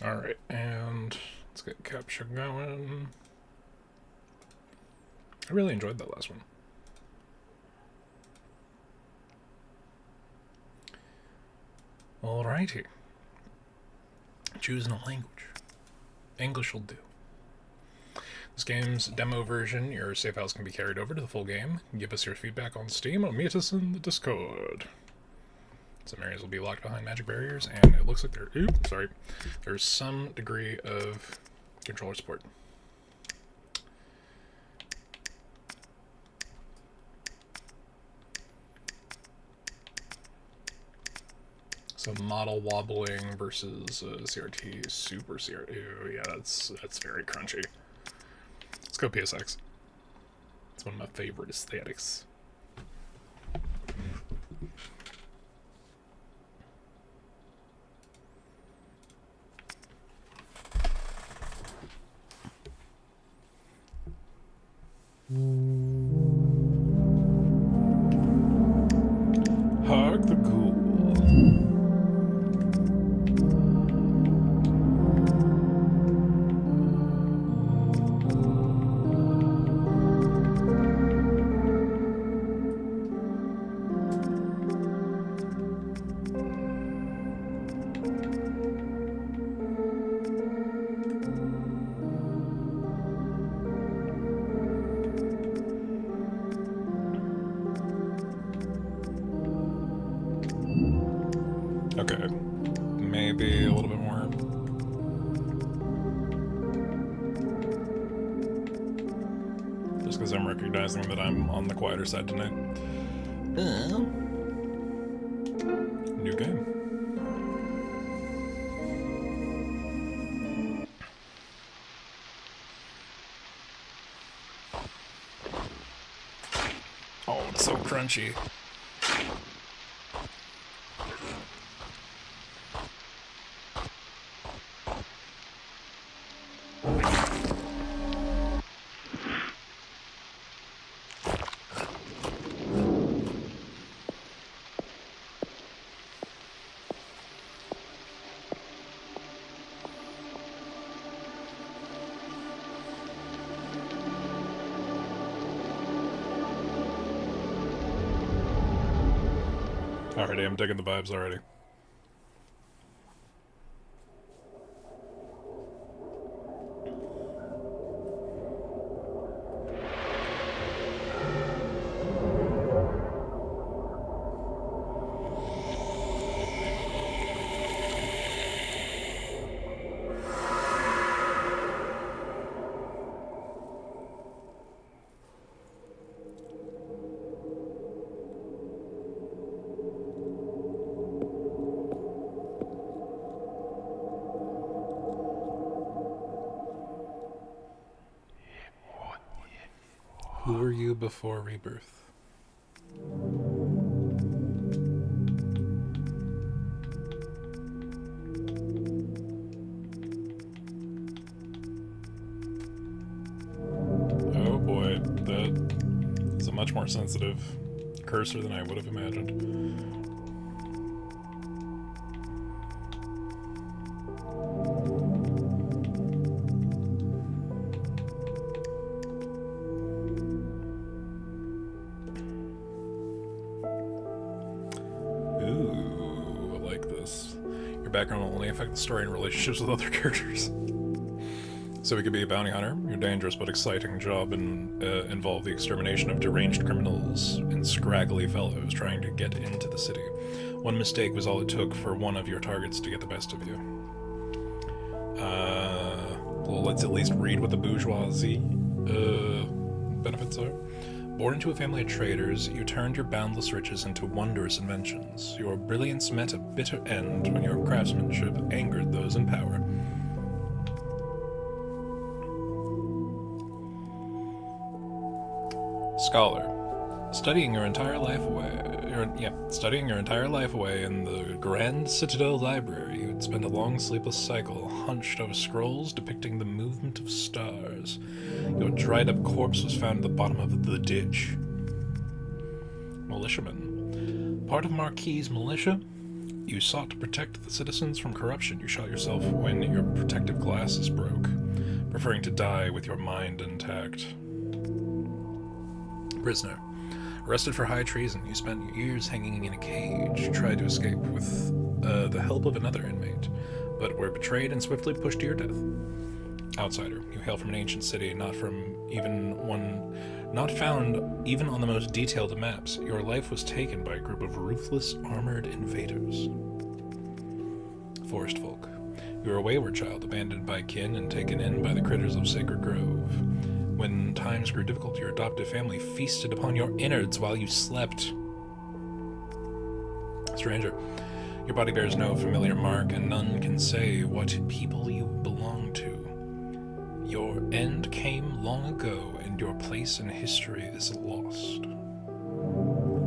Alright, and let's get capture going. I really enjoyed that last one. Alrighty. Choosing a language. English will do. This game's demo version, your save files can be carried over to the full game. Give us your feedback on Steam or meet us in the Discord. Some areas will be locked behind magic barriers, and it looks like there's some degree of controller support. So model wobbling versus CRT, super CRT. Ew, yeah, that's very crunchy. Let's go PSX. It's one of my favorite aesthetics. Hark the Ghoul. Okay, maybe a little bit more. Just because I'm recognizing that I'm on the quieter side tonight. New game. Oh, it's so crunchy. Alrighty, I'm digging the vibes already. Who were you before rebirth? Oh boy, that is a much more sensitive cursor than I would have imagined. Ooh, I like this. Your background will only affect the story and relationships with other characters. So we could be a bounty hunter. Your dangerous but exciting job involve the extermination of deranged criminals and scraggly fellows trying to get into the city. One mistake was all it took for one of your targets to get the best of you. Well, let's at least read what the bourgeoisie benefits are. Born into a family of traders, you turned your boundless riches into wondrous inventions. Your brilliance met a bitter end when your craftsmanship angered those in power. Scholar. Studying your entire life away in the Grand Citadel Library, you would spend a long sleepless cycle, hunched over scrolls depicting the movement of stars. Your dried-up corpse was found at the bottom of the ditch. Militiaman. Part of Marquis' militia? You sought to protect the citizens from corruption. You shot yourself when your protective glasses broke, preferring to die with your mind intact. Prisoner. Arrested for high treason, you spent years hanging in a cage. You tried to escape with the help of another inmate, but were betrayed and swiftly pushed to your death. Outsider. You hail from an ancient city, not found even on the most detailed maps. Your life was taken by a group of ruthless, armored invaders. Forest folk. You were a wayward child, abandoned by kin and taken in by the critters of Sacred Grove. When times grew difficult, your adoptive family feasted upon your innards while you slept. Stranger. Your body bears no familiar mark, and none can say what people you belong to. Your end came long ago, and your place in history is lost.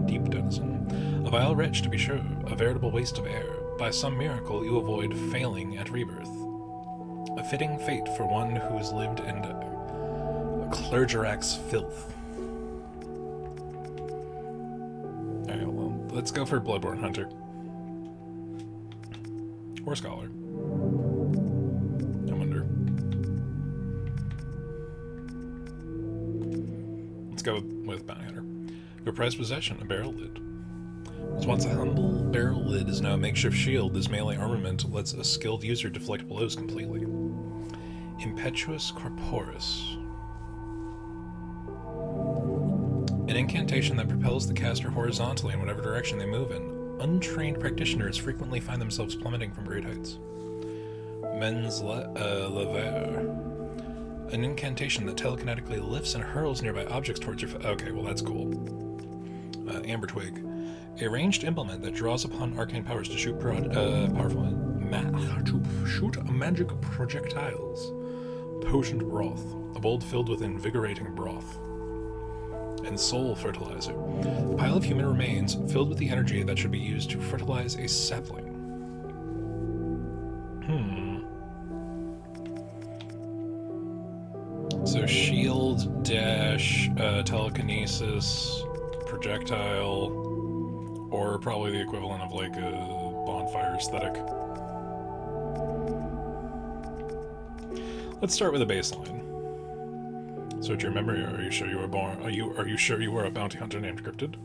Deep denizen. A vile wretch, to be sure, a veritable waste of air. By some miracle, you avoid failing at rebirth. A fitting fate for one who has lived in Clergerak's filth. Alright, well, let's go for Bloodborne Hunter. Or Scholar. I wonder. Let's go with Bounty Hunter. Your prized possession, a barrel lid. Was once a humble barrel lid, is now a makeshift shield. This melee armament lets a skilled user deflect blows completely. Impetuous Corporis. An incantation that propels the caster horizontally in whatever direction they move in. Untrained practitioners frequently find themselves plummeting from great heights. Mens Lever. An incantation that telekinetically lifts and hurls nearby objects towards your okay, well that's cool. Amber Twig. A ranged implement that draws upon arcane powers to shoot magic projectiles. Potent Broth. A bowl filled with invigorating broth. And Soul Fertilizer. A pile of human remains filled with the energy that should be used to fertilize a sapling. So shield, dash, telekinesis, projectile, or probably the equivalent of like a bonfire aesthetic. Let's start with a baseline. Search your memory. Are you sure you were born? Are you sure you were a bounty hunter named Cryptid?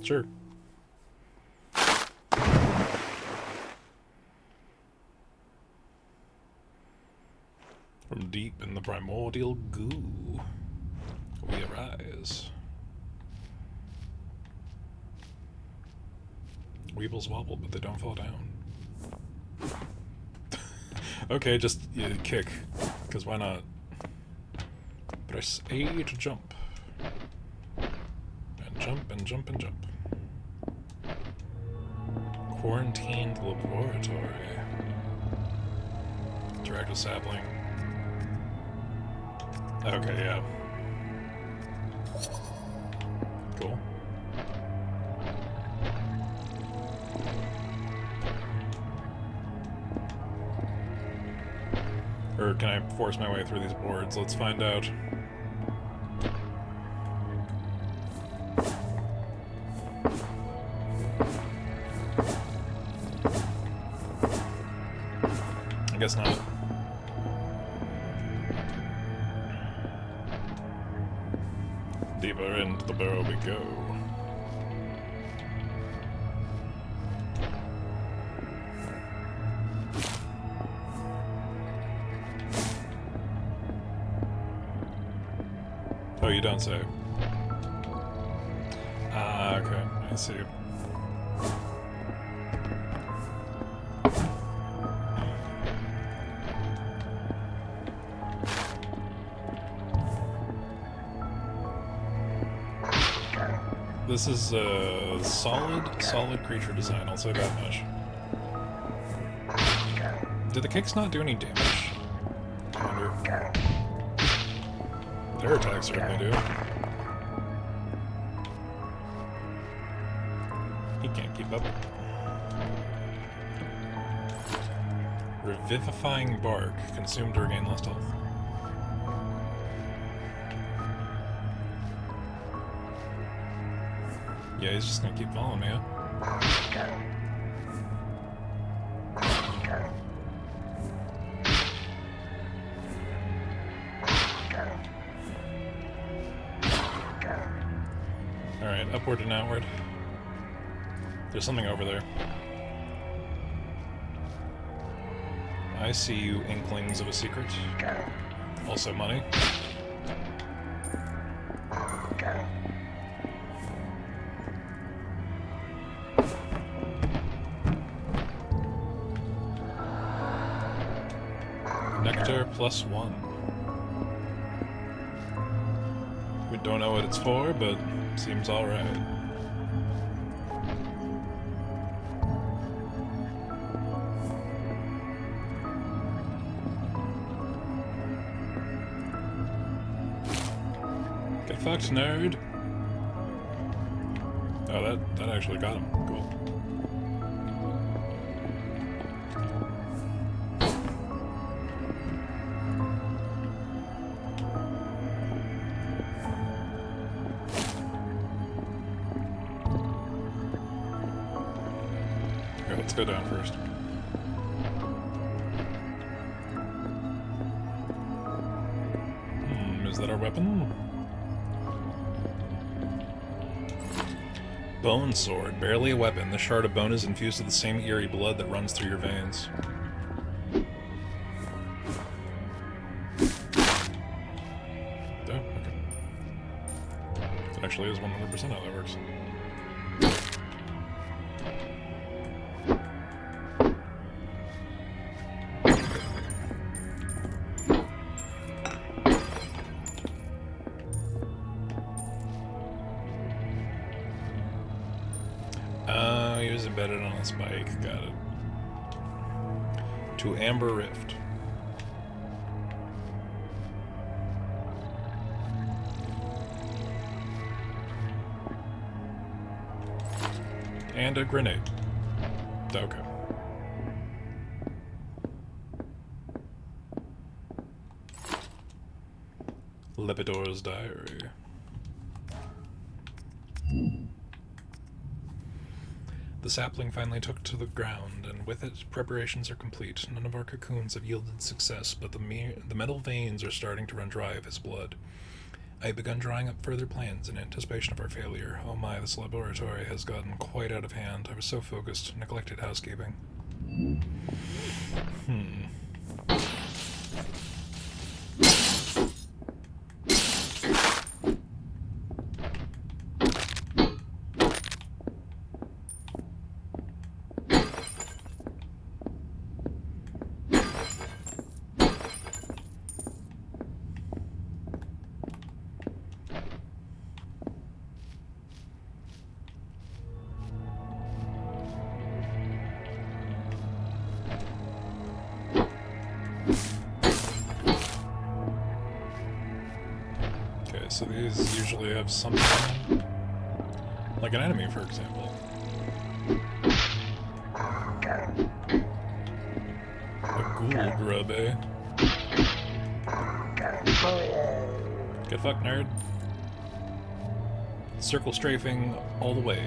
Sure. From deep in the primordial goo, we arise. Weebles wobble, but they don't fall down. Okay, just kick, because why not? Press A to jump. And jump and jump and jump. Quarantined laboratory. Interact with sapling. Okay, yeah. Cool. Or can I force my way through these boards? Let's find out. I guess not. Deeper into the burrow we go. Oh, you don't say. Ah, okay. I see. This is a solid creature design, I'll say that much. Did the kicks not do any damage? I wonder. Their attacks certainly do. He can't keep up. Revivifying Bark. Consumed to regain lost health. Yeah, he's just gonna keep following me, huh? Alright, upward and outward. There's something over there. I see you, inklings of a secret. Also money. Nectar +1. We don't know what it's for, but seems alright. Get fucked, nerd! Oh, that actually got him. Cool. Okay, let's go down first. Is that our weapon? Bone sword, barely a weapon. The shard of bone is infused with the same eerie blood that runs through your veins. Oh, okay. That actually is 100% how that works. He was embedded on a spike. Got it. To Amber Rift. And a grenade. Okay. Lepidor's diary. The sapling finally took to the ground, and with it, preparations are complete. None of our cocoons have yielded success, but the metal veins are starting to run dry of his blood. I have begun drawing up further plans in anticipation of our failure. Oh my, this laboratory has gotten quite out of hand. I was so focused, neglected housekeeping. So these usually have something, like an enemy, for example. A ghoul grub, eh? Get fucked, nerd. Circle strafing all the way.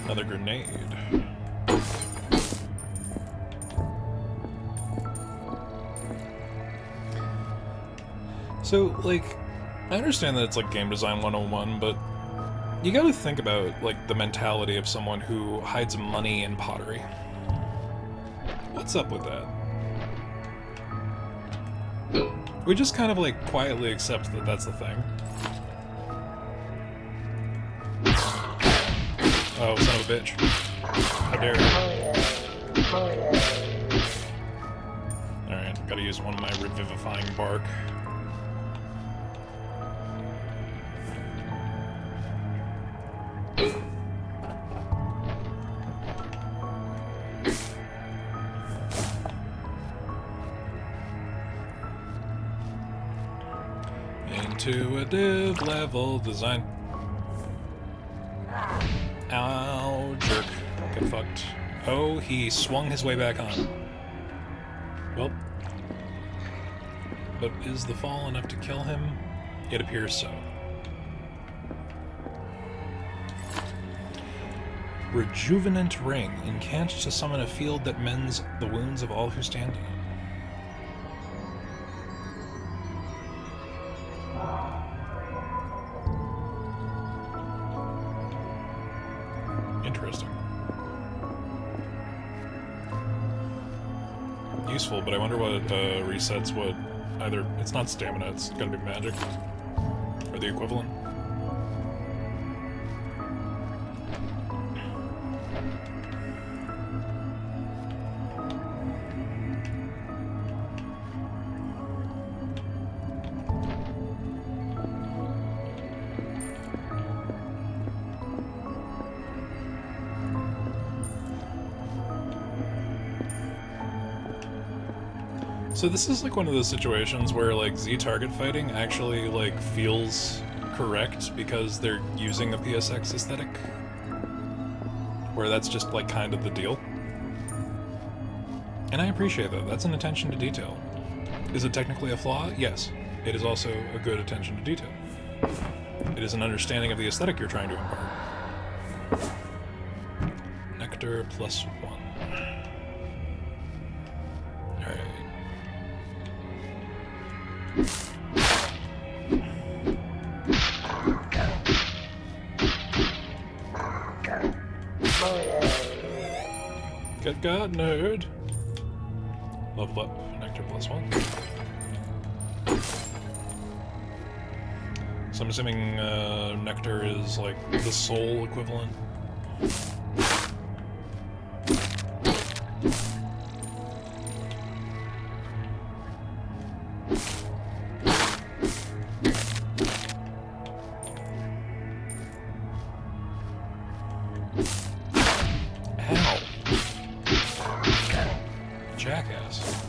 Another grenade. So, like, I understand that it's like game design 101, but you gotta think about, like, the mentality of someone who hides money in pottery. What's up with that? We just kind of, like, quietly accept that that's the thing. Oh, son of a bitch. How dare you. Alright, gotta use one of my revivifying bark. Into a div level design. Ow, jerk. Get fucked. Oh, he swung his way back on. Well. But is the fall enough to kill him? It appears so. Rejuvenant ring, incant to summon a field that mends the wounds of all who stand in it. Interesting. Useful, but I wonder what resets what either. It's not stamina, it's gotta be magic. Or the equivalent. So this is like one of those situations where like Z-target fighting actually like feels correct because they're using a PSX aesthetic. Where that's just like kind of the deal. And I appreciate that. That's an attention to detail. Is it technically a flaw? Yes. It is also a good attention to detail. It is an understanding of the aesthetic you're trying to impart. Nectar +1. Alright. Good God, nerd. Level up, Nectar +1. So I'm assuming Nectar is like the soul equivalent. Jackass.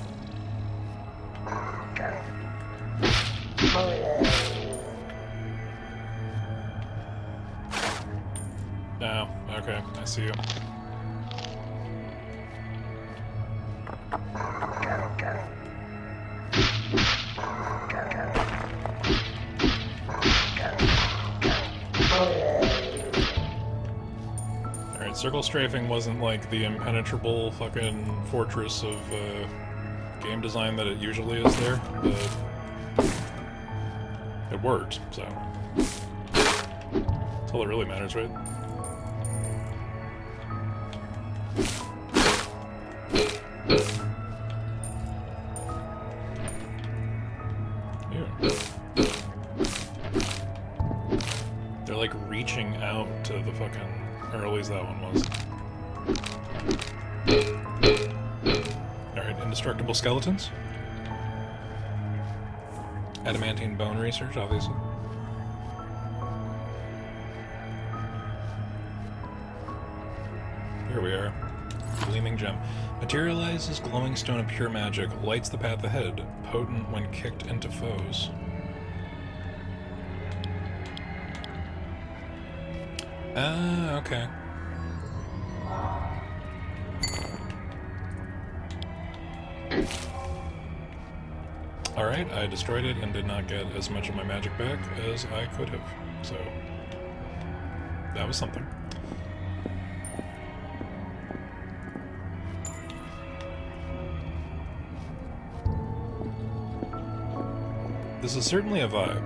Oh, okay, I see you. Alright, circle strafing wasn't like the impenetrable fucking fortress of game design that it usually is there, but it worked, so that's all that really matters, right? Yeah. They're like reaching out to the fucking, or at least that one was. Alright, indestructible skeletons. Adamantine bone research, obviously. Here we are. Gleaming gem. Materializes glowing stone of pure magic. Lights the path ahead. Potent when kicked into foes. Ah, okay. Alright, I destroyed it and did not get as much of my magic back as I could have. So, that was something. This is certainly a vibe.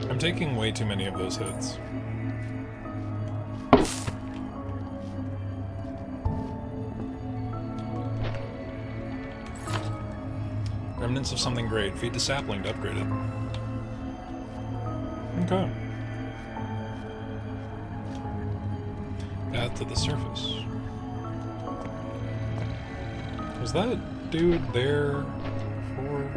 I'm taking way too many of those hits. Remnants of something great. Feed the sapling to upgrade it. Okay. Path to the surface. Was that dude there for...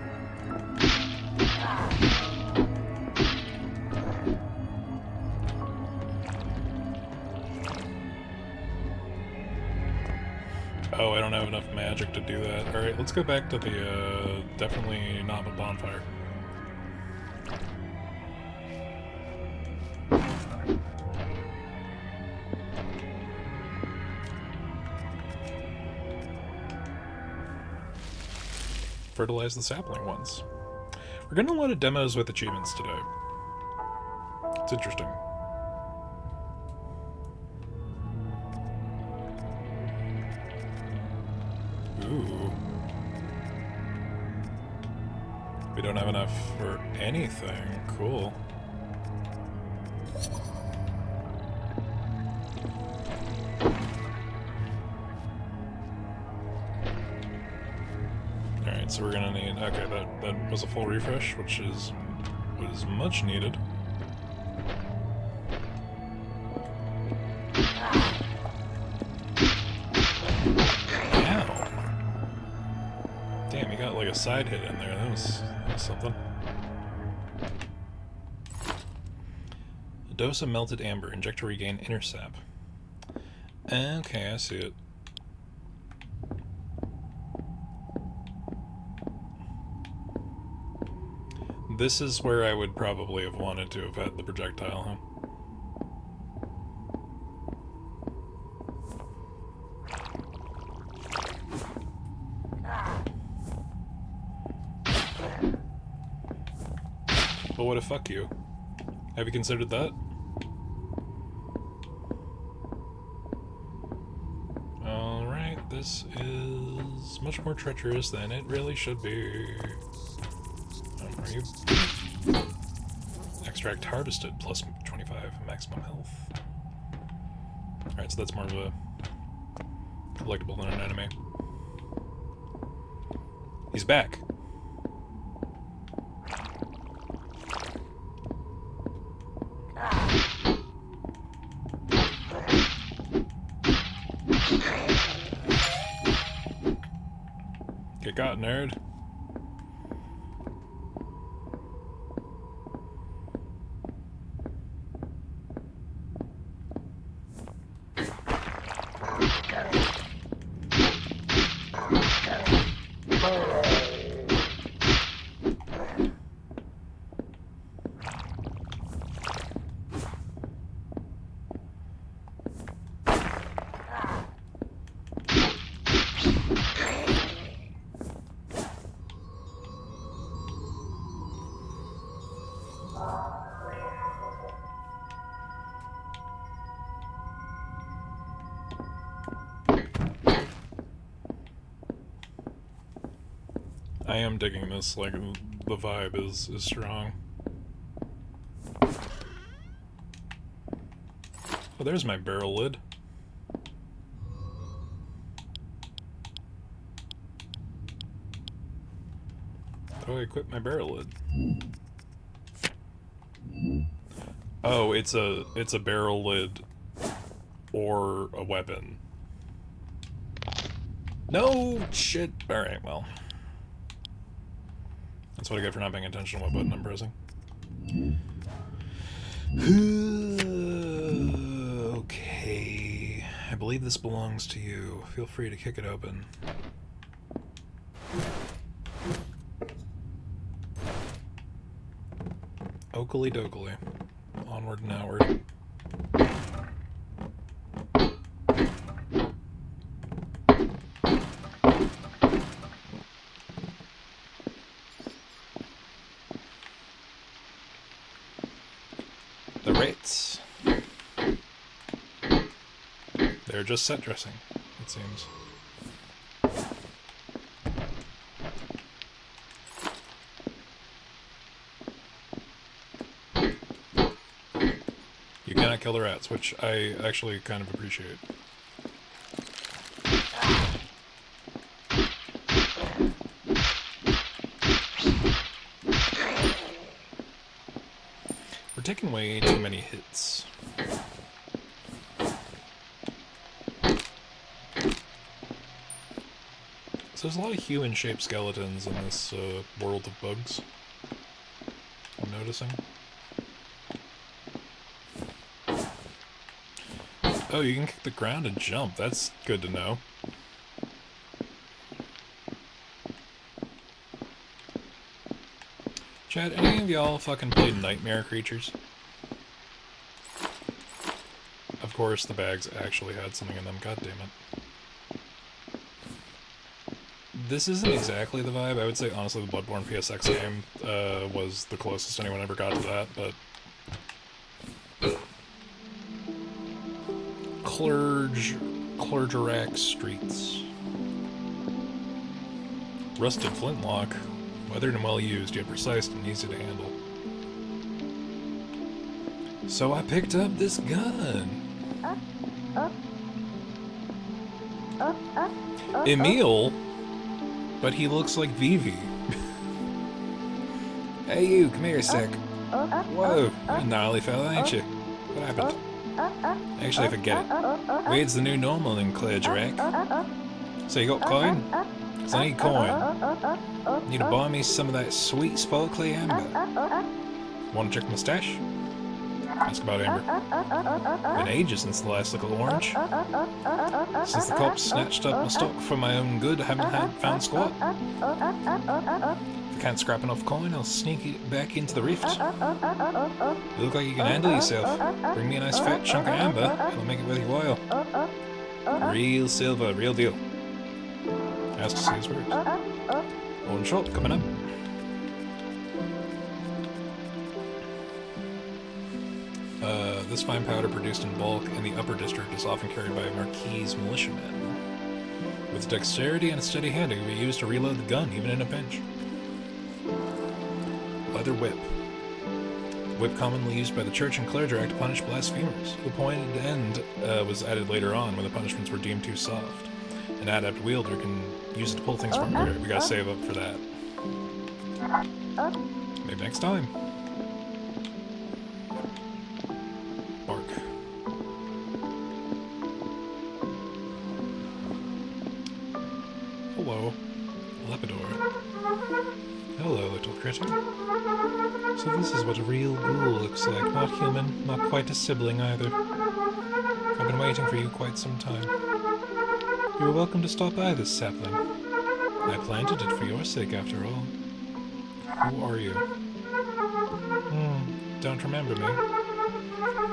Oh, I don't have enough magic to do that. Alright, let's go back to the, definitely not a bonfire. Fertilize the sapling ones. We're getting a lot of demos with achievements today. It's interesting. Ooh. We don't have enough for anything. Cool. Alright, so we're gonna need... Okay, that was a full refresh, which was much needed. Ow! Damn, you got like a side hit in there. That was something. A dose of melted amber. Inject to regain inner sap. Okay, I see it. This is where I would probably have wanted to have had the projectile, huh? But what if fuck you? Have you considered that? Alright, this is much more treacherous than it really should be. Are you... Extract harvested, plus 25 maximum health. Alright, so that's more of a collectible than an enemy. He's back. Get got, nerd. I am digging this, like, the vibe is strong. Oh, there's my barrel lid. How do I equip my barrel lid? Oh, it's a barrel lid or a weapon. No shit. Alright, well. That's what I get for not paying attention to what button I'm pressing. Okay. I believe this belongs to you. Feel free to kick it open. Oakley dokley. Onward and outward. The rates. They're just set dressing, it seems. You cannot kill the rats, which I actually kind of appreciate. We're taking way too many hits. So there's a lot of human-shaped skeletons in this world of bugs. I'm noticing. Oh, you can kick the ground and jump. That's good to know. Chat, any of y'all fucking played Nightmare Creatures? Of course, the bags actually had something in them, god damn it. This isn't exactly the vibe. I would say, honestly, the Bloodborne PSX game was the closest anyone ever got to that, but... Clergerac Streets. Rusted flintlock. Weathered and well used, yet precise and easy to handle. So I picked up this gun. Emil, but he looks like Vivi. Hey you, come here a sec. Whoa, you're a gnarly fella, ain't you? What happened? Actually, I forget it. Weir's the new normal in Clergerac. So you got coin? Cause I need coin. Need to buy me some of that sweet sparkly amber. Wanna check my stash? Ask about amber. Been ages since the last little orange. Since the cops snatched up my stock for my own good, I haven't found squat. If I can't scrap enough coin, I'll sneak it back into the rift. You look like you can handle yourself. Bring me a nice fat chunk of amber, it'll make it worth your while. Real silver, real deal. Asked to see his words. One shot coming up. This fine powder produced in bulk in the upper district is often carried by Marquis militiamen. With dexterity and a steady hand, it can be used to reload the gun, even in a pinch. Leather whip. Whip commonly used by the church in Clergerac to punish blasphemers. The pointed end was added later on when the punishments were deemed too soft. An adept wielder can use it to pull things from here. We gotta save up for that. Maybe next time. Bark. Hello. Lepidor. Hello, little critter. So this is what a real ghoul looks like. Not human, not quite a sibling either. I've been waiting for you quite some time. You are welcome to stop by this sapling. I planted it for your sake, after all. Who are you? Don't remember me.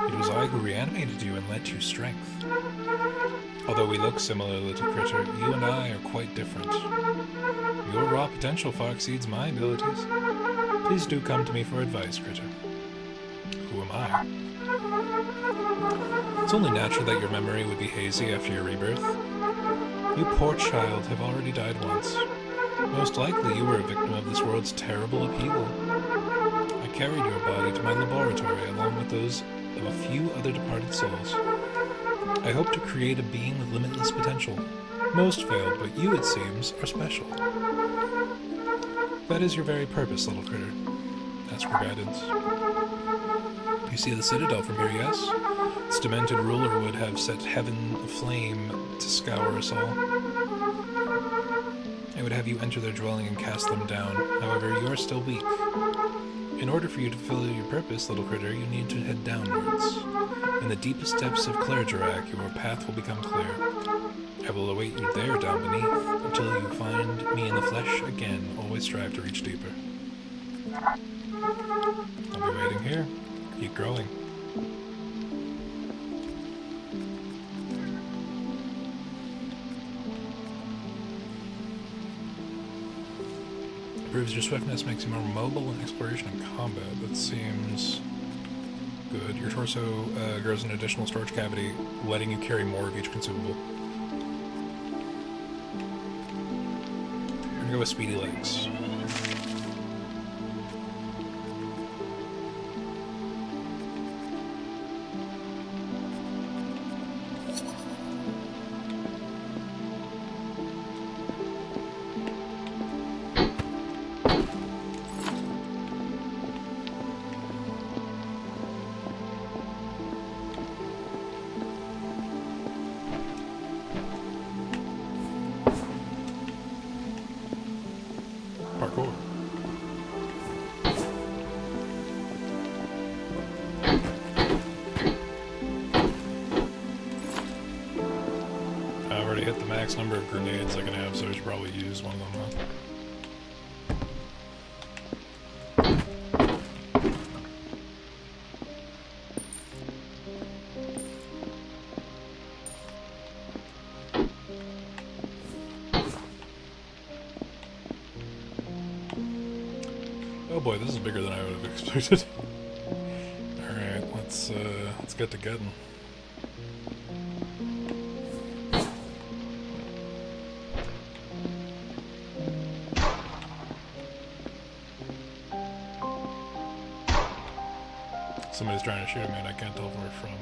It was I who reanimated you and led to strength. Although we look similar, little critter, you and I are quite different. Your raw potential far exceeds my abilities. Please do come to me for advice, critter. Who am I? It's only natural that your memory would be hazy after your rebirth. You poor child have already died once. Most likely you were a victim of this world's terrible upheaval. I carried your body to my laboratory along with those of a few other departed souls. I hope to create a being with limitless potential. Most failed, but you, it seems, are special. That is your very purpose, little critter. Ask for guidance. You see the citadel from here, yes? Its demented ruler would have set heaven aflame to scour us all. I would have you enter their dwelling and cast them down. However, you are still weak. In order for you to fulfill your purpose, little critter, you need to head downwards. In the deepest depths of Clergerac, your path will become clear. I will await you there down beneath, until you find me in the flesh again. Always strive to reach deeper. I'll be waiting here. Keep growing. Improves your swiftness, makes you more mobile in exploration and combat. That seems good. Your torso grows an additional storage cavity, letting you carry more of each consumable. I'm gonna go with speedy legs. Parkour. I've already hit the max number of grenades I can have, so I should probably use one of them, huh? boy, this is bigger than I would have expected. Alright, let's get to getting. Somebody's trying to shoot at me and I can't tell where from.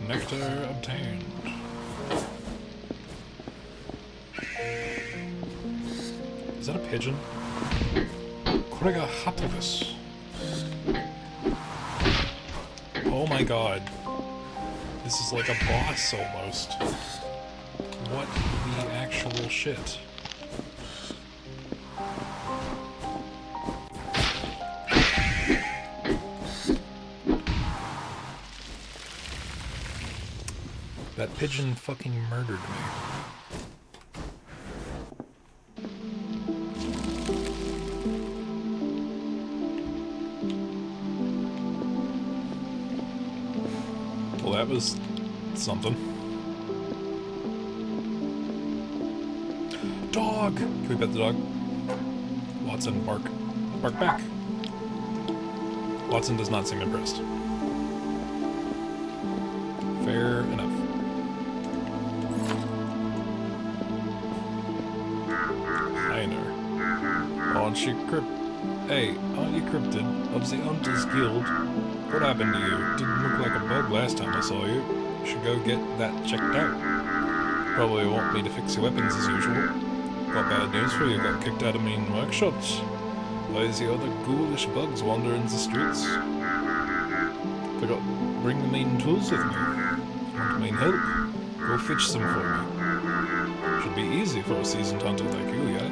Nectar obtained. Is that a pigeon? Korega Hapilus. Oh my god. This is like a boss almost. What the actual shit? That pigeon fucking murdered me. Well, that was something. Dog! Can we pet the dog? Watson, bark. Bark back. Watson does not seem impressed. Fair enough. Aren't you cryptid of the Hunters Guild? What happened to you? Didn't look like a bug last time I saw you. Should go get that checked out. Probably want me to fix your weapons as usual. Got bad news for you, got kicked out of main workshops. Why is the other ghoulish bugs wandering the streets? Forgot to bring the main tools with me. Want main help? Go fetch some for me. Should be easy for a seasoned hunter like you, yeah?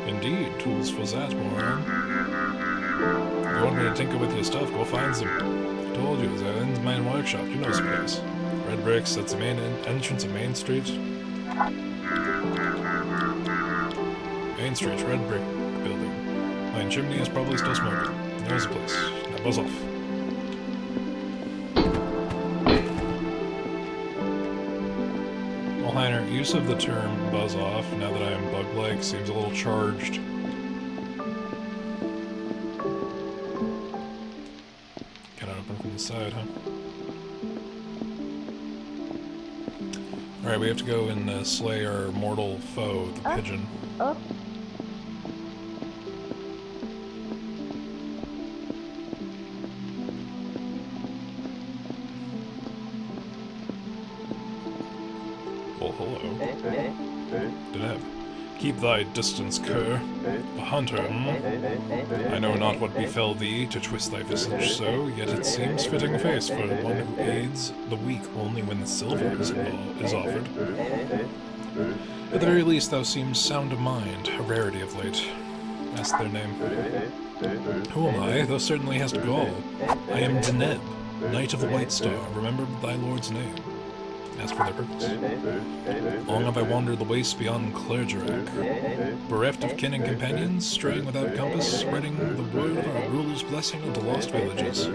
Indeed, tools for that, moron. You want me to tinker with your stuff, go find some. I told you, the end's main workshop, you know this place. Red bricks, that's the main entrance of Main Street. Main Street, red brick building. Main chimney is probably still smoking. There's the place. Now buzz off. Well, Heiner, use of the term buzz off, now that I am bug-like, seems a little charged. Can I open from the side, huh? Alright, we have to go and slay our mortal foe, the pigeon. Well, hello. Deneb. Keep thy distance, cur. A hunter, hmm? I know not what befell thee to twist thy visage so, yet it seems fitting face for one who aids the weak only when the silver is offered. At the very least, thou seems sound of mind, a rarity of late. Ask their name. Who am I? Thou certainly hast gall. I am Deneb, Knight of the White Star. Remember thy lord's name. As for their purpose. Long have I wandered the wastes beyond Clergerac, bereft of kin and companions, straying without compass, spreading the word of our ruler's blessing into lost villages.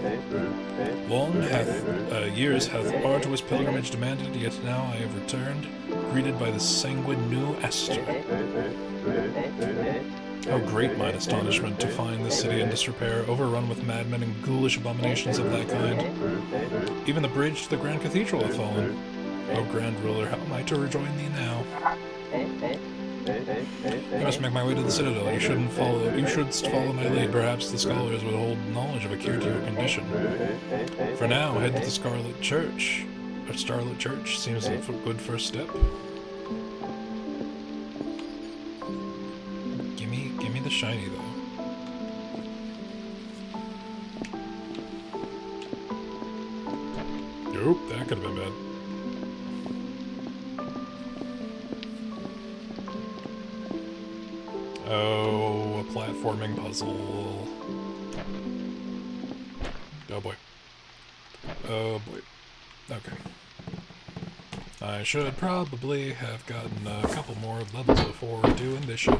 Years hath arduous pilgrimage demanded, yet now I have returned, greeted by the sanguine new Esther. How great mine astonishment to find the city in disrepair, overrun with madmen and ghoulish abominations of that kind. Even the bridge to the Grand Cathedral hath fallen. O Grand Ruler, how am I to rejoin thee now? I must make my way to the Citadel. You shouldst follow my lead. Perhaps the scholars would hold knowledge of a cure to your condition. For now, head to the Scarlet Church. Or Starlit Church seems a good first step. Give me the shiny though. Nope, that could have been bad. Oh, a platforming puzzle. Oh boy. Oh boy. Okay. I should probably have gotten a couple more levels before doing this shit.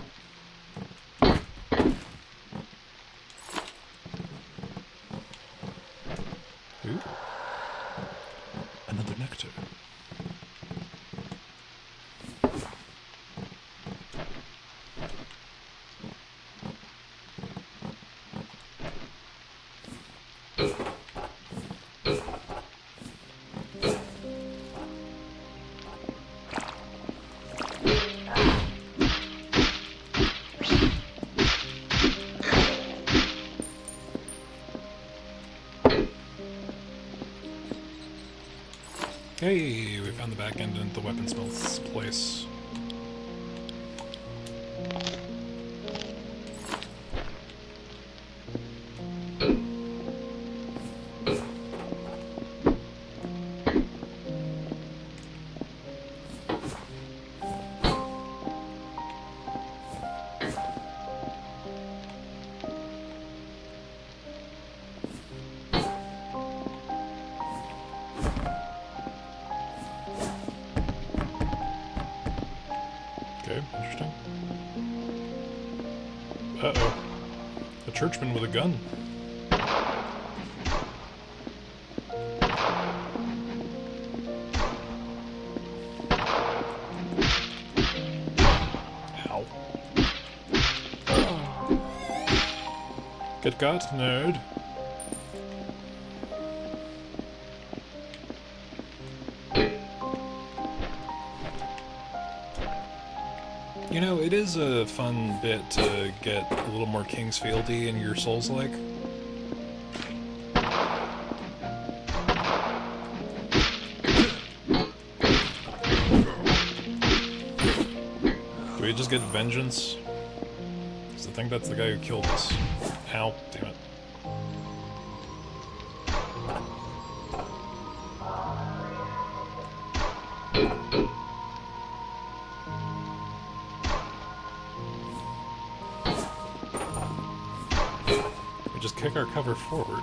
Ooh. Another nectar. Hey, we found the back end into the weaponsmith's place. Okay, interesting. Uh-oh. A churchman with a gun. Ow. Get got, nerd. You know, it is a fun bit to get a little more Kingsfieldy in your Souls-like. Do we just get vengeance? Because I think that's the guy who killed us. Ow, damn it. Just kick our cover forward.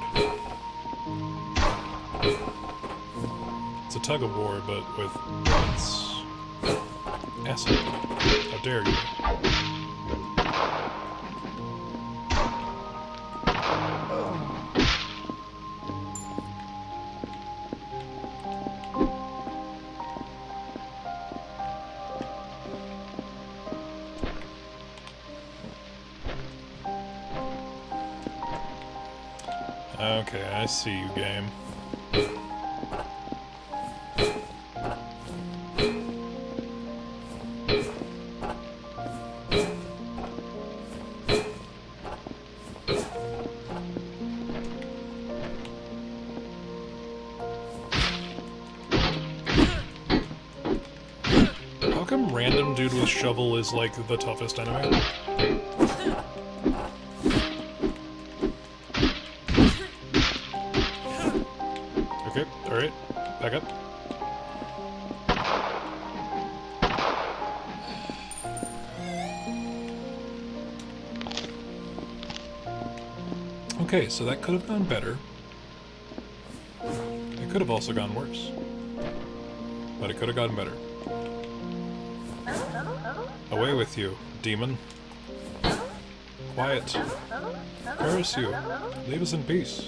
It's a tug-of-war, but with bullets. Acid. How dare you? Okay, I see you, game. How come random dude with shovel is like the toughest enemy? Okay, alright. Back up. Okay, so that could have gone better. It could have also gone worse. But it could have gone better. Away with you, demon. Quiet. Curse you. Leave us in peace.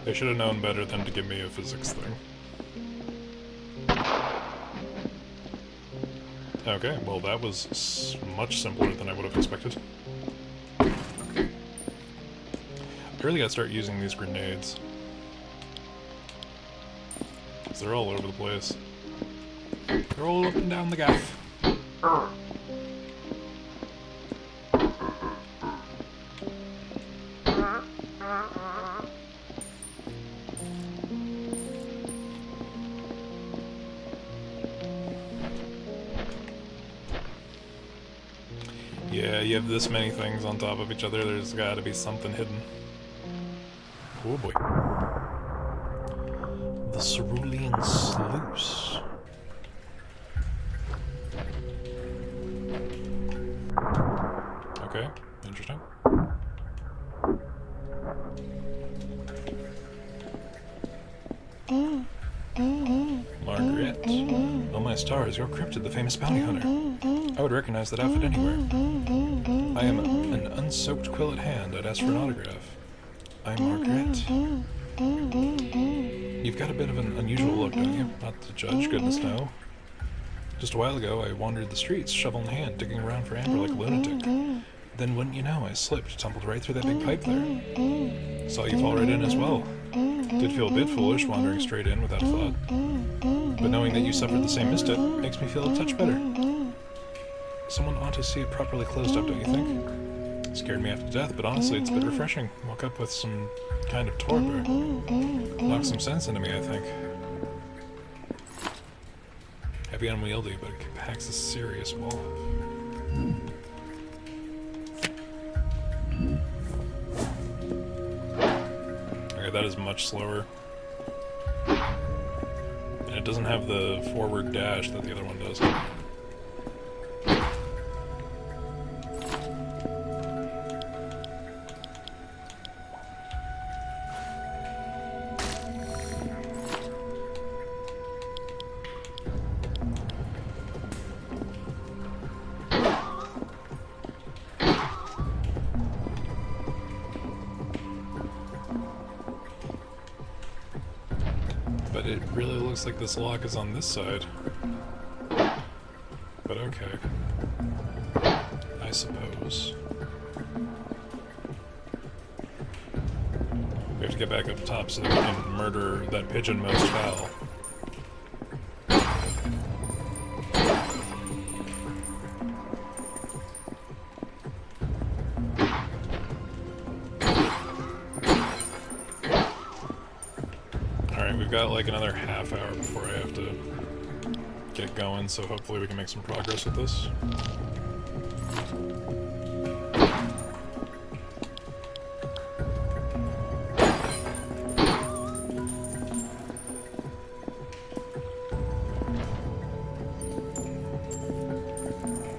They should have known better than to give me a physics thing. Okay, well that was much simpler than I would have expected. I really gotta start using these grenades. Because they're all over the place. They're all up and down the gaff. Yeah, you have this many things on top of each other, there's gotta be something hidden. Oh boy. The Cerulean Sluice. Okay, interesting. Margaret. Oh my stars, you're Cryptid, the famous bounty hunter. I would recognize that outfit anywhere. I am an unsoaked quill at hand. I'd ask for an autograph. I'm Margaret. You've got a bit of an unusual look, don't you? Not to judge, goodness no. Just a while ago, I wandered the streets, shovel in hand, digging around for amber like a lunatic. Then, wouldn't you know, I slipped, tumbled right through that big pipe there. Saw you fall right in as well. Did feel a bit foolish wandering straight in without a thought. But knowing that you suffered the same misstep makes me feel a touch better. Someone ought to see it properly closed up, don't you think? It scared me half to death, but honestly, it's a bit refreshing. Woke up with some kind of torpor. Knocked some sense into me, I think. Heavy and unwieldy, but it packs a serious wall. Okay, that is much slower. And it doesn't have the forward dash that the other one does. But it really looks like this lock is on this side. But okay. I suppose. We have to get back up top so that we can murder that pigeon most foul. We've got like another half hour before I have to get going, so hopefully we can make some progress with this.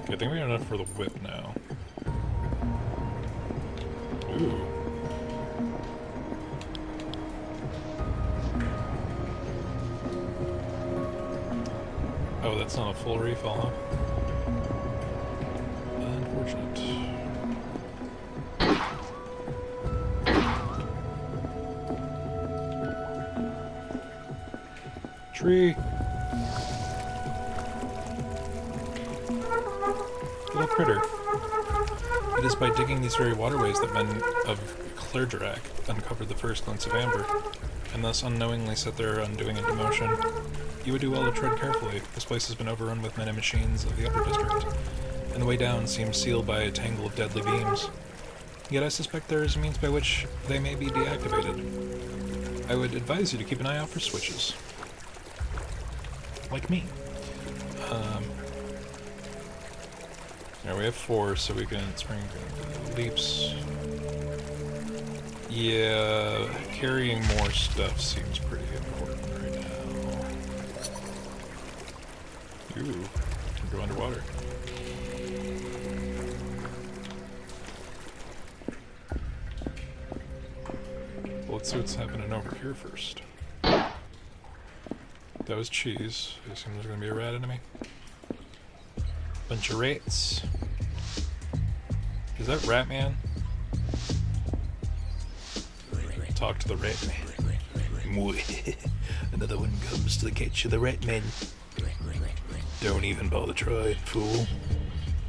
Okay, I think we got enough for the whip now. Ooh. Oh, that's not a full refill, huh? Unfortunate. Tree! Little critter. It is by digging these very waterways that men of Clergerak uncovered the first glints of amber, and thus unknowingly set their undoing into motion. You would do well to tread carefully. This place has been overrun with men and machines of the upper district, and the way down seems sealed by a tangle of deadly beams. Yet I suspect there is a means by which they may be deactivated. I would advise you to keep an eye out for switches. Like me. Yeah, we have 4, so we can spring leaps. Yeah, carrying more stuff seems pretty important right now. Ooh, can go underwater. Well, let's see what's happening over here first. That was cheese. I assume there's gonna be a rat enemy. Bunch of rats. Is that Rat Man? Talk to the rat man. Another one comes to the catch of the rat man. Don't even bother trying, fool.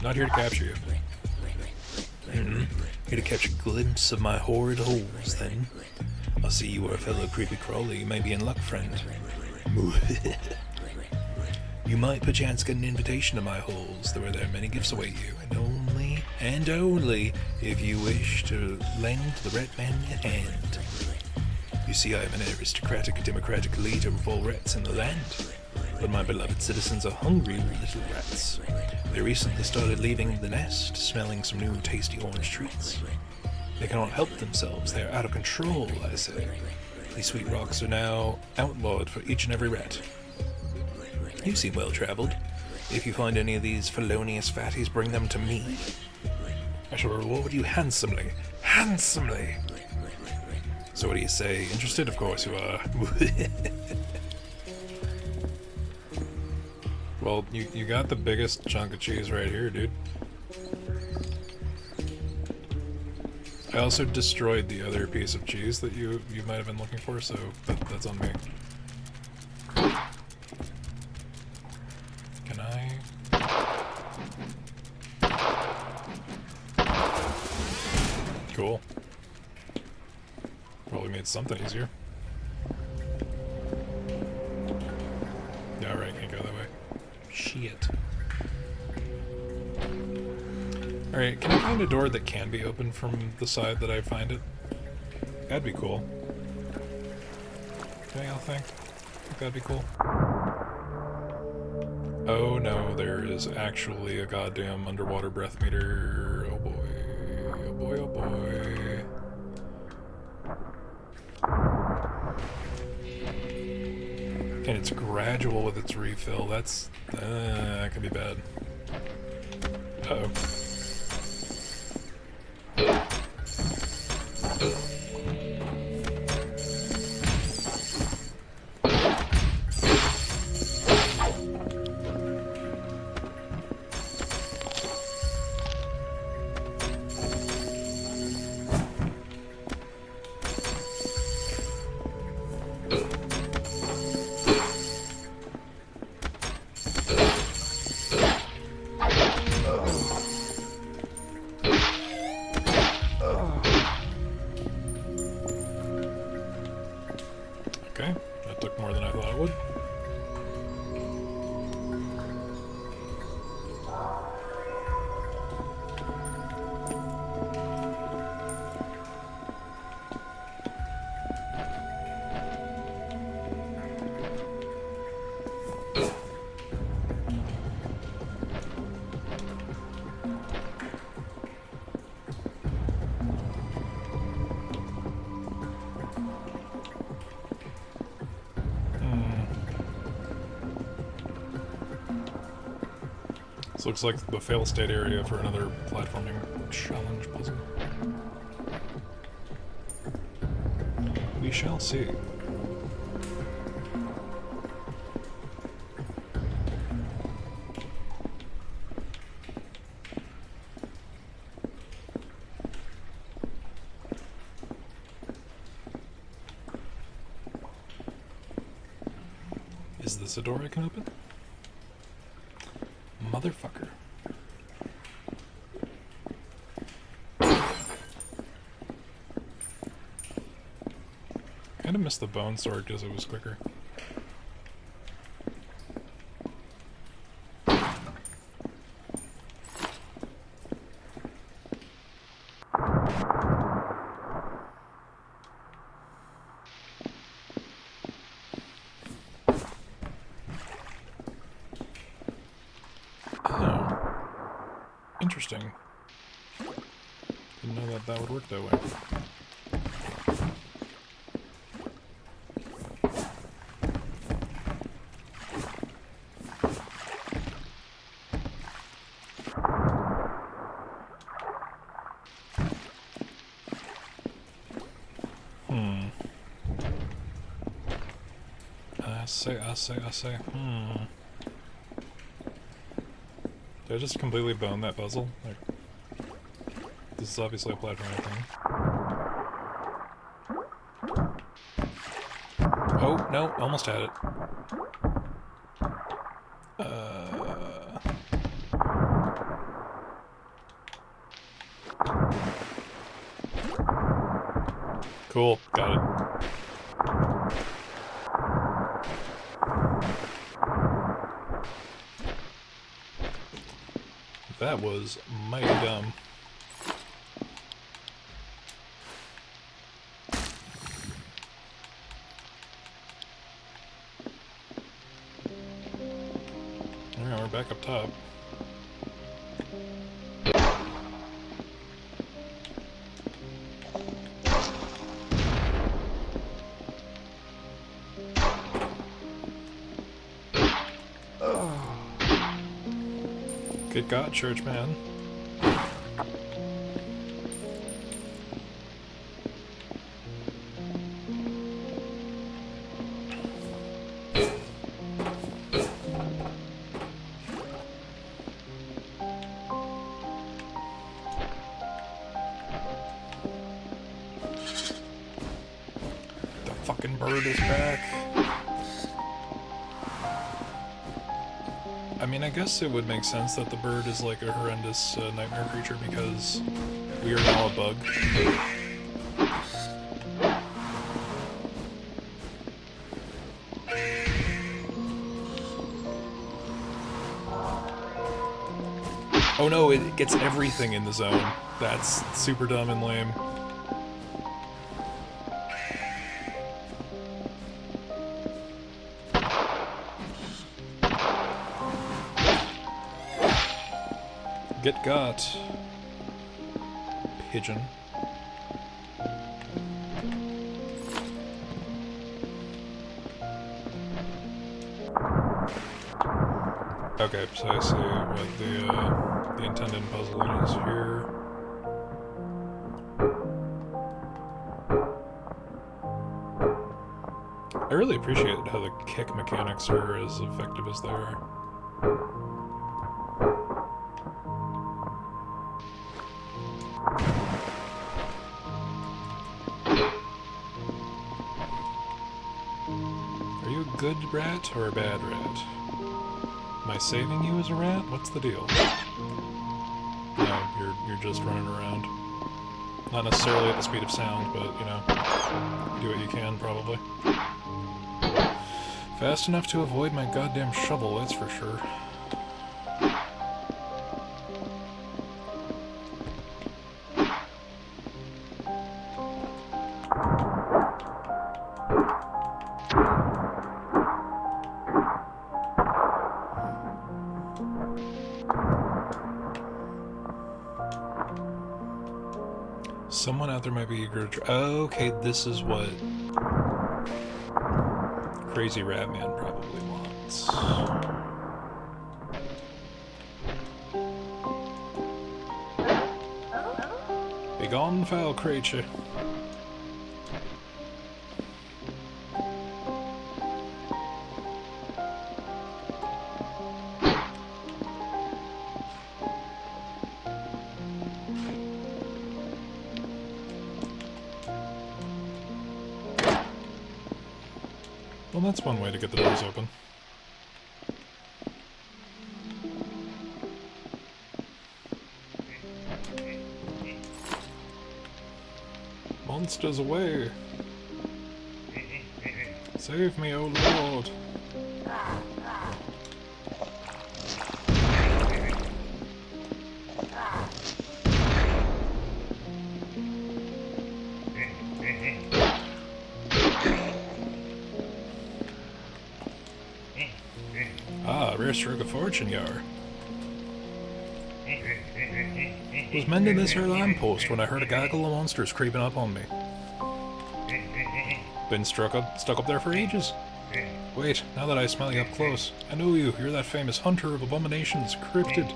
Not here to capture you. Here to catch a glimpse of my horrid holes, then. I see you are a fellow creepy crawler. You may be in luck, friend. You might perchance get an invitation to my halls, where there are many gifts await you, and only if you wish to lend the rat man a hand. You see, I am an aristocratic, democratic leader of all rats in the land, but my beloved citizens are hungry little rats. They recently started leaving the nest, smelling some new tasty orange treats. They cannot help themselves, they are out of control, I say. These sweet rocks are now outlawed for each and every rat. You seem well-traveled. If you find any of these felonious fatties, bring them to me. I shall reward you handsomely. Handsomely! So what do you say? Interested? Of course you are. Well, you got the biggest chunk of cheese right here, dude. I also destroyed the other piece of cheese that you might have been looking for, so that's on me. Can I? Cool. Probably made something easier. Yeah, alright, can't go that way. Shit. Alright, can I find a door that can be opened from the side that I find it? That'd be cool. Okay, I'll think that'd be cool. Oh no, there is actually a goddamn underwater breath meter. Oh boy. Oh boy, oh boy. And it's gradual with its refill. That's... that could be bad. Uh-oh. Okay, that took more than I thought it would. This looks like the fail state area for another platforming challenge puzzle. We shall see. Is this a door I can open? Motherfucker. Kinda missed the bone sword because it was quicker. Interesting. Didn't know that that would work that way. I say. Did I just completely bone that puzzle? Like, this is obviously a platforming thing. Oh, no, almost had it. Cool, got it. That was mighty dumb. Alright, we're back up top. Good God, church man. bird is back. I mean, I guess it would make sense that the bird is like a horrendous nightmare creature because we are now a bug. Oh no, it gets everything in the zone. That's super dumb and lame. Get got. Pigeon. Okay, so I see what the intended puzzle is here. I really appreciate how the kick mechanics are as effective as they are. Are you a good rat or a bad rat? Am I saving you as a rat? What's the deal? No, you're just running around. Not necessarily at the speed of sound, but, you know, do what you can, probably. Fast enough to avoid my goddamn shovel, that's for sure. Someone out there might be eager to try. Oh, okay, this is what Crazy Rat Man probably wants. Begone, foul creature. Well, that's one way to get the doors open. Monsters away! Save me, oh Lord! Ah, rare stroke of fortune, yar. Was mending this here lamppost when I heard a gaggle of monsters creeping up on me. Been stuck up there for ages. Wait, now that I smell you up close, I know you. You're that famous hunter of abominations, cryptid.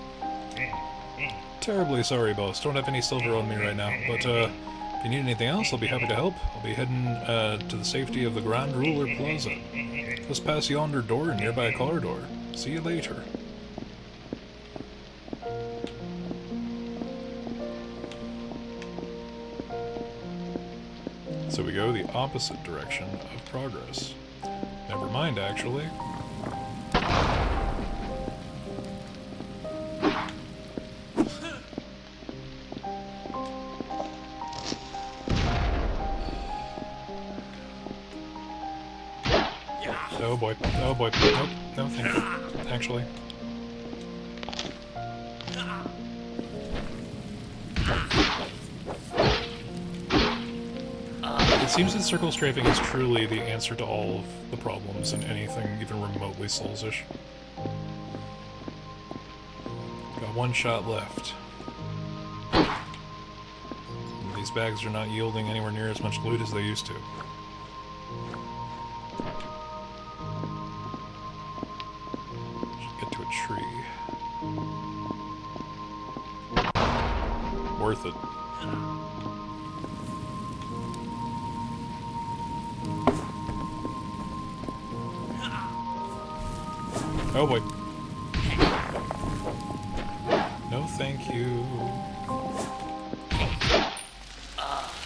Terribly sorry, boss. Don't have any silver on me right now, but if you need anything else, I'll be happy to help. I'll be heading to the safety of the Grand Ruler Plaza. Just past yonder door and nearby a corridor. See you later. So we go the opposite direction of progress. Never mind, actually. Oh boy. Oh boy. Nope. No, thank you. Actually. It seems that circle strafing is truly the answer to all of the problems in anything even remotely Souls-ish. Got one shot left. And these bags are not yielding anywhere near as much loot as they used to. Should get to a tree. Worth it. Oh boy. No thank you.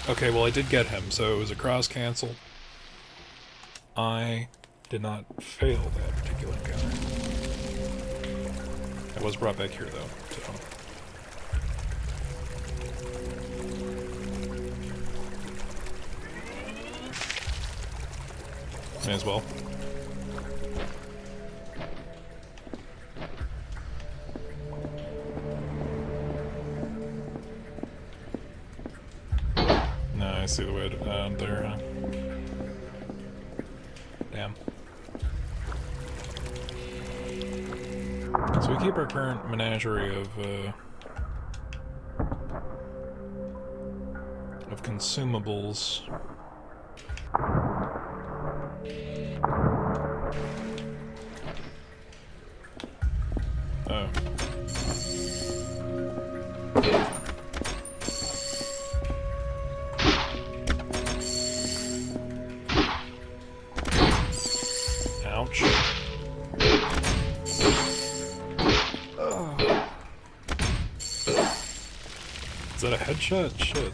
Okay, well I did get him, so it was a cross cancel. I did not fail that particular encounter. I was brought back here, though, so... May as well. No, I see the way there, huh? Damn. So we keep our current menagerie of consumables. Oh. Ouch. Is that a headshot? Shit.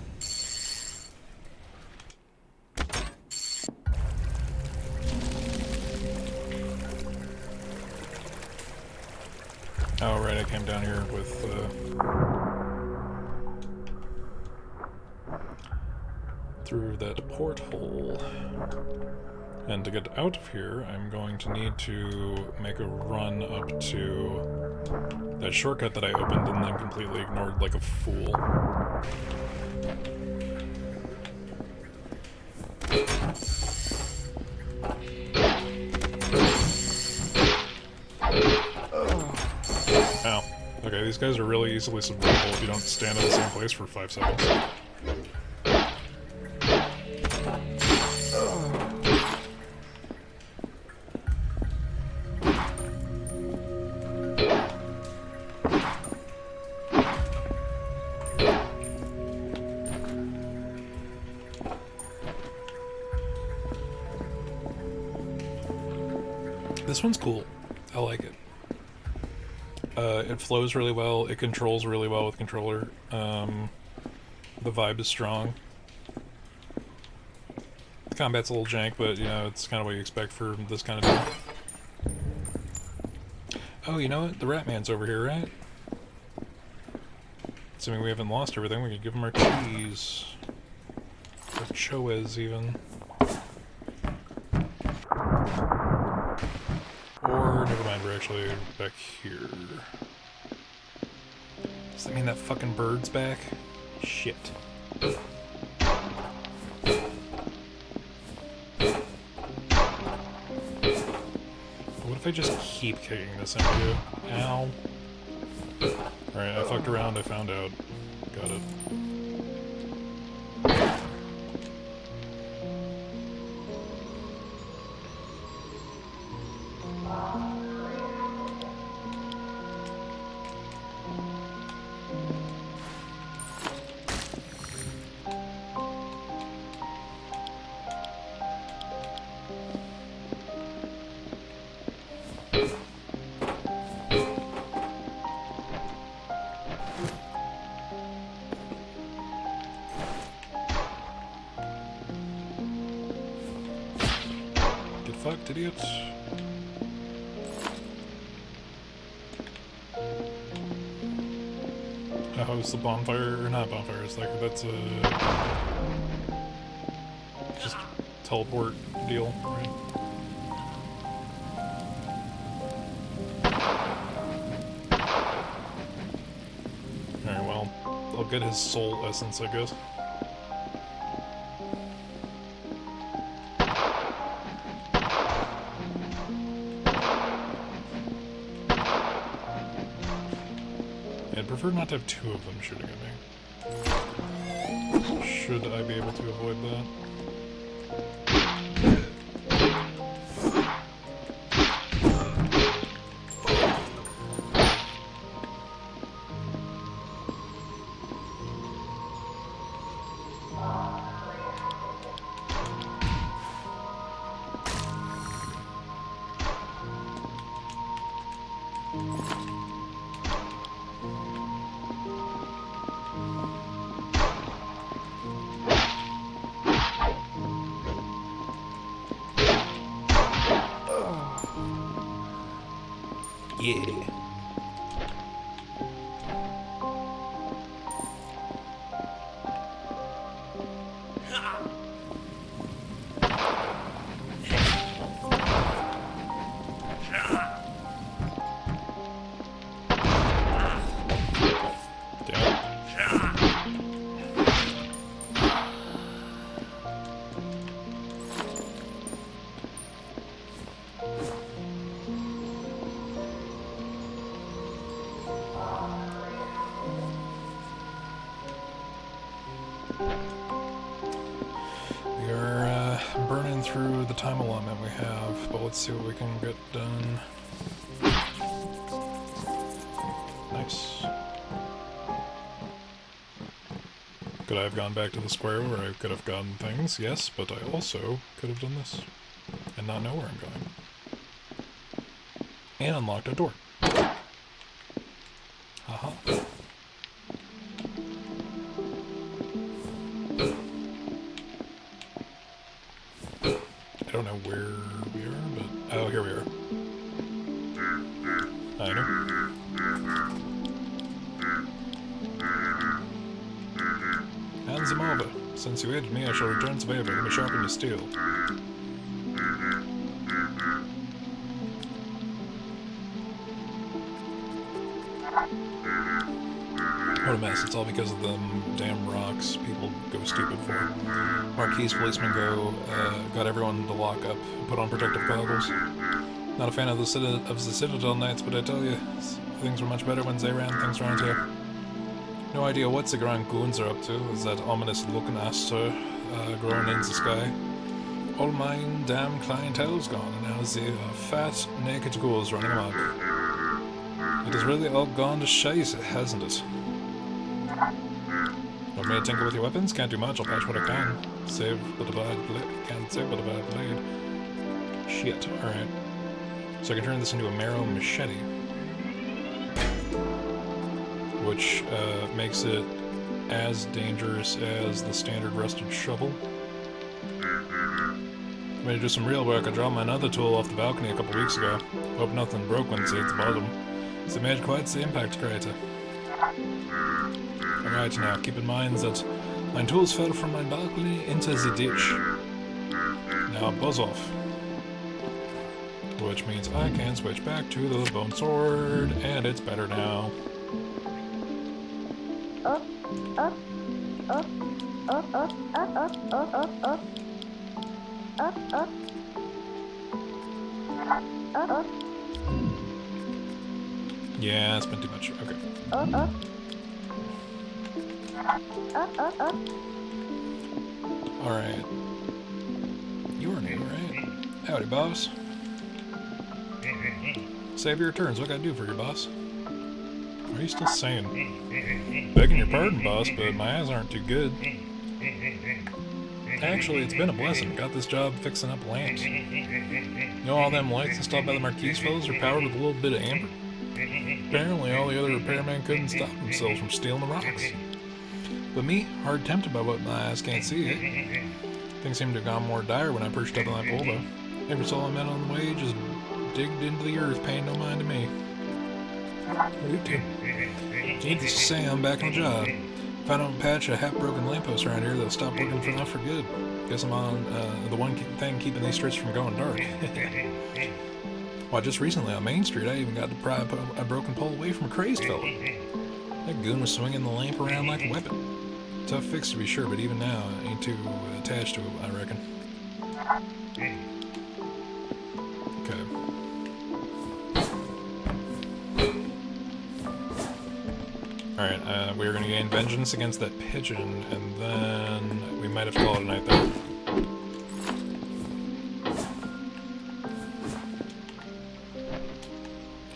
Oh, right, I came down here with, through that porthole. And to get out of here, I'm going to need to make a run up to that shortcut that I opened and then completely ignored like a fool. Ow. Okay, these guys are really easily subvertible if you don't stand in the same place for 5 seconds. This one's cool. I like it. It flows really well, it controls really well with controller. The vibe is strong. The combat's a little jank, but you know, it's kind of what you expect for this kind of thing. Oh, you know what? The Ratman's over here, right? Assuming we haven't lost everything, we could give him our cheese. Or choes, even. Or, never mind, we're actually back here. Does that mean that fucking bird's back? Shit. What if I just keep kicking this into you? Ow. Alright, I fucked around, I found out. Got it. Get fucked, idiots. Oh, it's the bonfire, or not bonfire, it's like, that's a... just teleport deal, right? Alright, well, I'll get his soul essence, I guess. I'd prefer not to have 2 of them shooting at me. Should I be able to avoid that? Yeah. We are burning through the time allotment we have, but let's see what we can get done. Nice. Could I have gone back to the square where I could have gotten things? Yes, but I also could have done this and not know where I'm going. And unlocked a door. Haha. I don't know where we are, but... oh, here we are. I know. Hands him over. Since you aided me, I shall return to favor. Let me sharpen your steel. What a mess. It's all because of them damn rocks people go stupid for. Marquis policemen got everyone to lock up and put on protective goggles. Not a fan of the Citadel Knights, but I tell you, things were much better when they ran things around here. No idea what the Grand Goons are up to, is that ominous looking aster growing in the sky. All mine damn clientele's gone, and now the fat, naked ghouls running amok. It has really all gone to shite, hasn't it? Want me to tinker with your weapons? Can't do much, I'll patch what I can. Save but a bad blade. Can't save but a bad blade. Shit, alright. So I can turn this into a marrow machete. Which makes it as dangerous as the standard rusted shovel. I'm gonna do some real work. I dropped my other tool off the balcony a couple weeks ago. Hope nothing broke when it hit the bottom. It made quite the impact crater. Alright, now keep in mind that my tools fell from my balcony into the ditch. Now buzz off. Which means I can switch back to the bone sword, and it's better now. Yeah, it's been too much. Okay. Alright. You were new, right? Howdy, boss. Save your returns. What can I do for you, boss? Are you still saying? Begging your pardon, boss, but my eyes aren't too good. Actually, it's been a blessing. Got this job fixing up lamps. You know all them lights installed by the Marquis fellows are powered with a little bit of amber? Apparently all the other repairmen couldn't stop themselves from stealing the rocks. But me, hard tempted by what my eyes can't see, eh? Things seemed to have gone more dire when I perched up on that pole, though. Every soul I met on the way just digged into the earth, paying no mind to me. Needless to say, I'm back on the job. If I don't patch a half-broken lamppost around here, they'll stop working for enough for good. Guess I'm on the one thing keeping these streets from going dark. Why, just recently on Main Street, I even got to pry a broken pole away from a crazed fella. That goon was swinging the lamp around like a weapon. Tough fix to be sure, but even now, I ain't too attached to it, I reckon. Okay. Alright, we're gonna gain vengeance against that pigeon, and then we might have to call it a night there.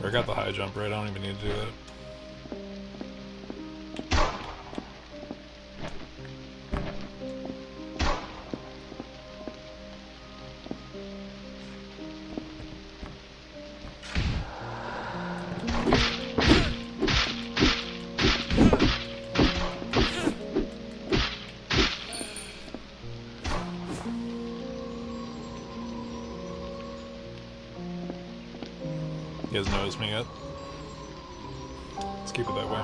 I got the high jump right, I don't even need to do that. He hasn't noticed me yet. Let's keep it that way.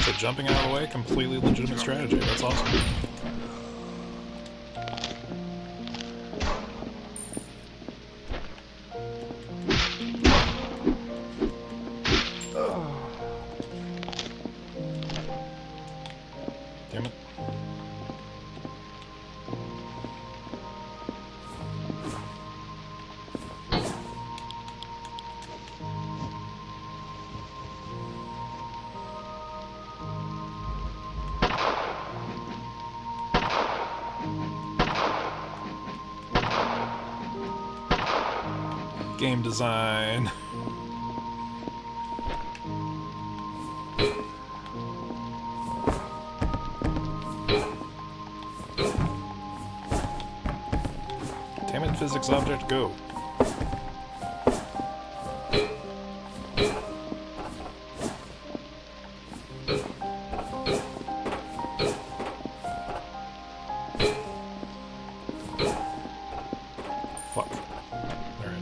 So jumping out of the way, completely legitimate strategy. That's awesome. Damn it. Game design. Damn it, physics object, go. Fuck. Alright.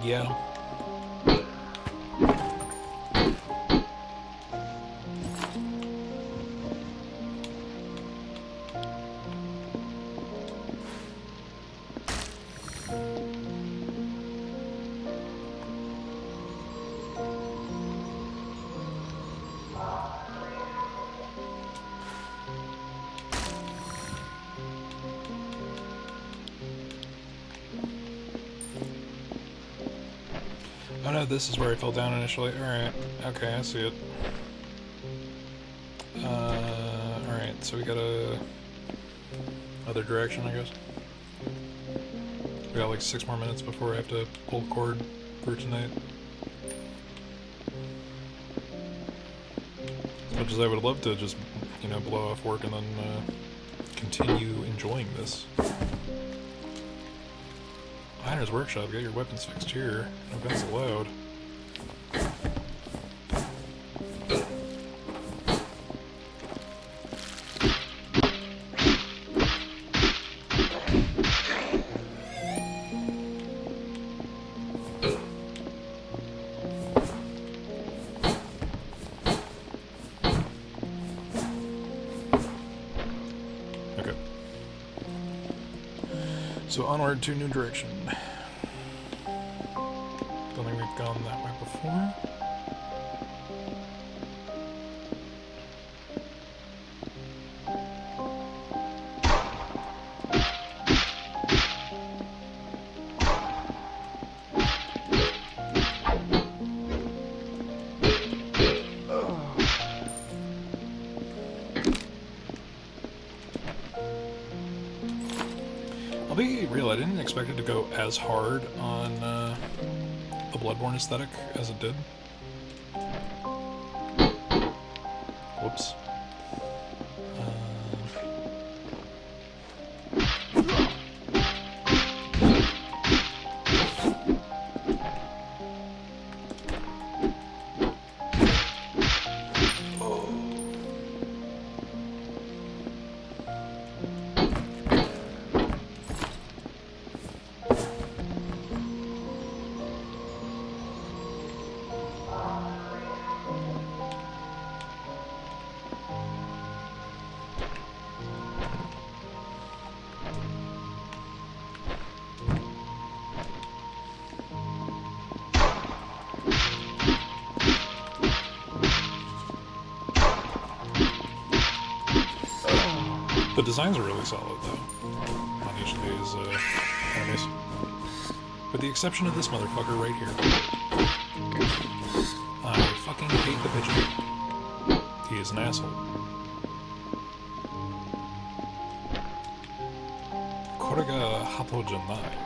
Yeah. Oh no, this is where I fell down initially. Alright, okay, I see it. Alright, so we got a other direction, I guess. We got like 6 more minutes before I have to pull cord for tonight. As much as I would love to just, you know, blow off work and then continue enjoying this. Miner's Workshop, get your weapons fixed here. No guns allowed. Okay. So onward to new direction. Don't think we've gone that way before. I'll be real, I didn't expect it to go as hard on the Bloodborne aesthetic as it did. Whoops. The designs are really solid, though, on each of these enemies. With the exception of this motherfucker right here. I fucking hate the pigeon. He is an asshole. Korega hato janai.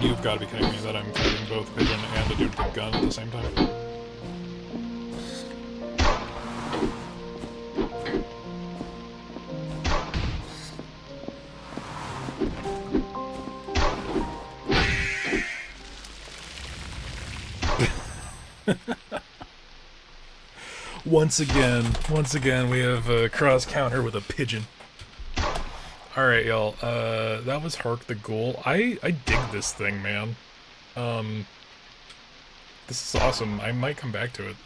You've got to be kidding me that I'm fighting both pigeon and a dude with a gun at the same time. Once again, we have a cross counter with a pigeon. Alright, y'all, that was Hark the Ghoul. I dig this thing, man. This is awesome. I might come back to it.